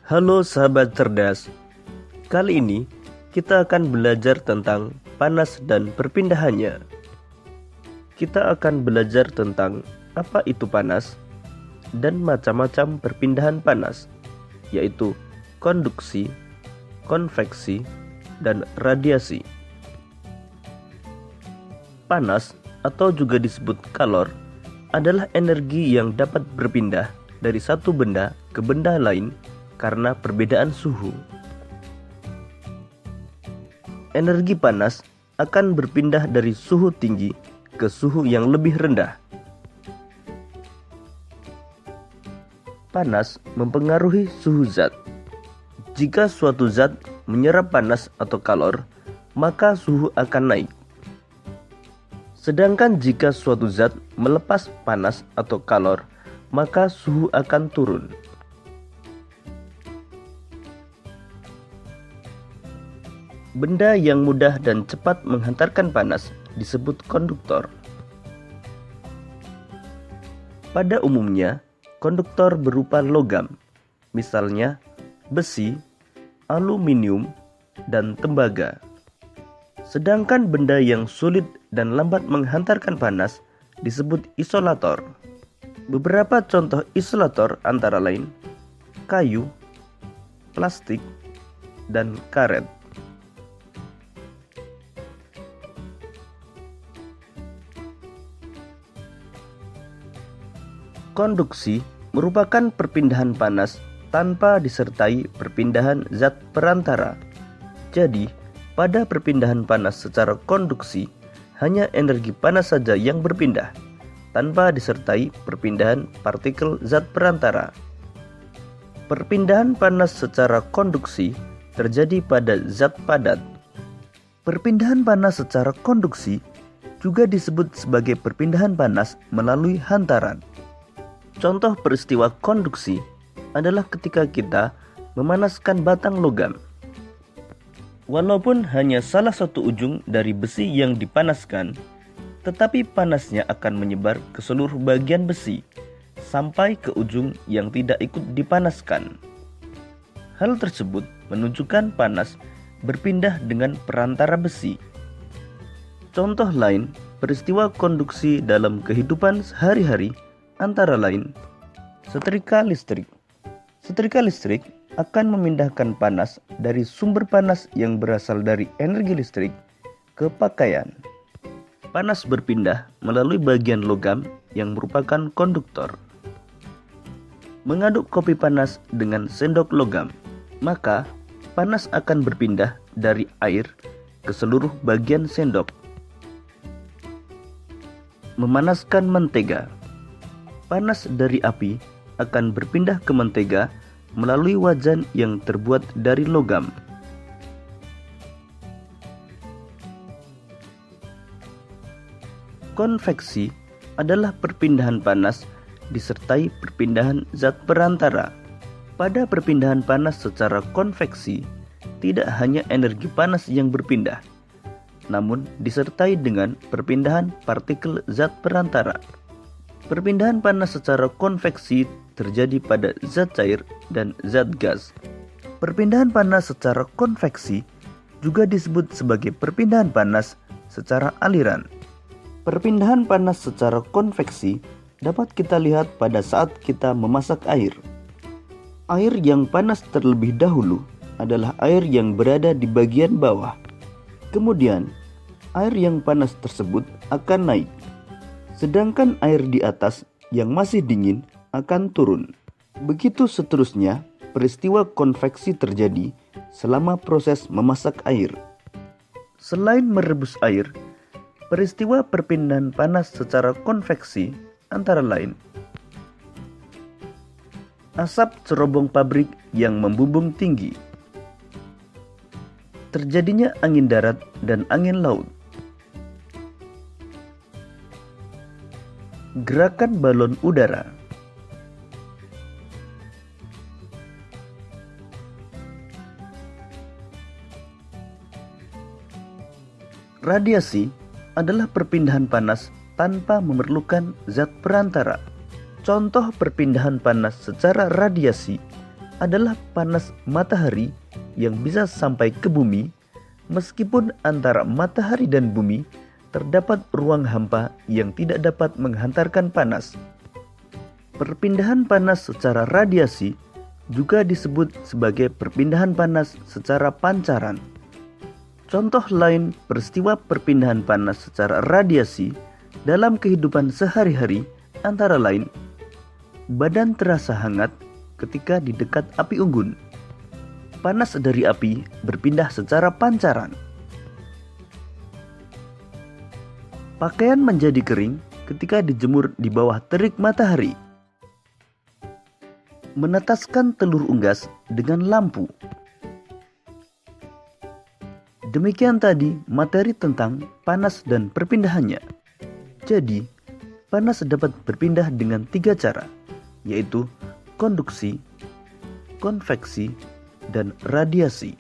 Halo sahabat cerdas, kali ini kita akan belajar tentang panas dan perpindahannya. Kita akan belajar tentang apa itu panas dan macam-macam perpindahan panas, yaitu konduksi, konveksi, dan radiasi. Panas atau juga disebut kalor adalah energi yang dapat berpindah dari satu benda ke benda lain karena perbedaan suhu. Energi panas akan berpindah dari suhu tinggi ke suhu yang lebih rendah. Panas mempengaruhi suhu zat. Jika suatu zat menyerap panas atau kalor, maka suhu akan naik. Sedangkan jika suatu zat melepas panas atau kalor, maka suhu akan turun. Benda yang mudah dan cepat menghantarkan panas disebut konduktor. Pada umumnya, konduktor berupa logam, misalnya besi, aluminium, dan tembaga. Sedangkan benda yang sulit dan lambat menghantarkan panas disebut isolator. Beberapa contoh isolator antara lain kayu, plastik, dan karet. Konduksi merupakan perpindahan panas tanpa disertai perpindahan zat perantara. Jadi, pada perpindahan panas secara konduksi, hanya energi panas saja yang berpindah, tanpa disertai perpindahan partikel zat perantara. Perpindahan panas secara konduksi terjadi pada zat padat. Perpindahan panas secara konduksi juga disebut sebagai perpindahan panas melalui hantaran. Contoh peristiwa konduksi adalah ketika kita memanaskan batang logam. Walaupun hanya salah satu ujung dari besi yang dipanaskan, tetapi panasnya akan menyebar ke seluruh bagian besi sampai ke ujung yang tidak ikut dipanaskan. Hal tersebut menunjukkan panas berpindah dengan perantara besi. Contoh lain peristiwa konduksi dalam kehidupan sehari-hari antara lain setrika listrik. Setrika listrik akan memindahkan panas dari sumber panas yang berasal dari energi listrik ke pakaian. Panas berpindah melalui bagian logam yang merupakan konduktor. Mengaduk kopi panas dengan sendok logam, maka panas akan berpindah dari air ke seluruh bagian sendok. Memanaskan mentega. Panas dari api akan berpindah ke mentega melalui wajan yang terbuat dari logam. Konveksi adalah perpindahan panas disertai perpindahan zat perantara. Pada perpindahan panas secara konveksi, tidak hanya energi panas yang berpindah, namun disertai dengan perpindahan partikel zat perantara. Perpindahan panas secara konveksi terjadi pada zat cair dan zat gas. Perpindahan panas secara konveksi juga disebut sebagai perpindahan panas secara aliran. Perpindahan panas secara konveksi dapat kita lihat pada saat kita memasak air. Air yang panas terlebih dahulu adalah air yang berada di bagian bawah. Kemudian, air yang panas tersebut akan naik. Sedangkan air di atas yang masih dingin akan turun. Begitu seterusnya, peristiwa konveksi terjadi selama proses memasak air. Selain merebus air, peristiwa perpindahan panas secara konveksi antara lain asap cerobong pabrik yang membumbung tinggi, terjadinya angin darat dan angin laut, gerakan balon udara, radiasi adalah perpindahan panas tanpa memerlukan zat perantara. Contoh perpindahan panas secara radiasi adalah panas matahari yang bisa sampai ke bumi, meskipun antara matahari dan bumi terdapat ruang hampa yang tidak dapat menghantarkan panas. Perpindahan panas secara radiasi juga disebut sebagai perpindahan panas secara pancaran. Contoh lain peristiwa perpindahan panas secara radiasi dalam kehidupan sehari-hari antara lain, badan terasa hangat ketika di dekat api unggun. Panas dari api berpindah secara pancaran. Pakaian menjadi kering ketika dijemur di bawah terik matahari. Menetaskan telur unggas dengan lampu. Demikian tadi materi tentang panas dan perpindahannya. Jadi, panas dapat berpindah dengan 3 cara, yaitu konduksi, konveksi, dan radiasi.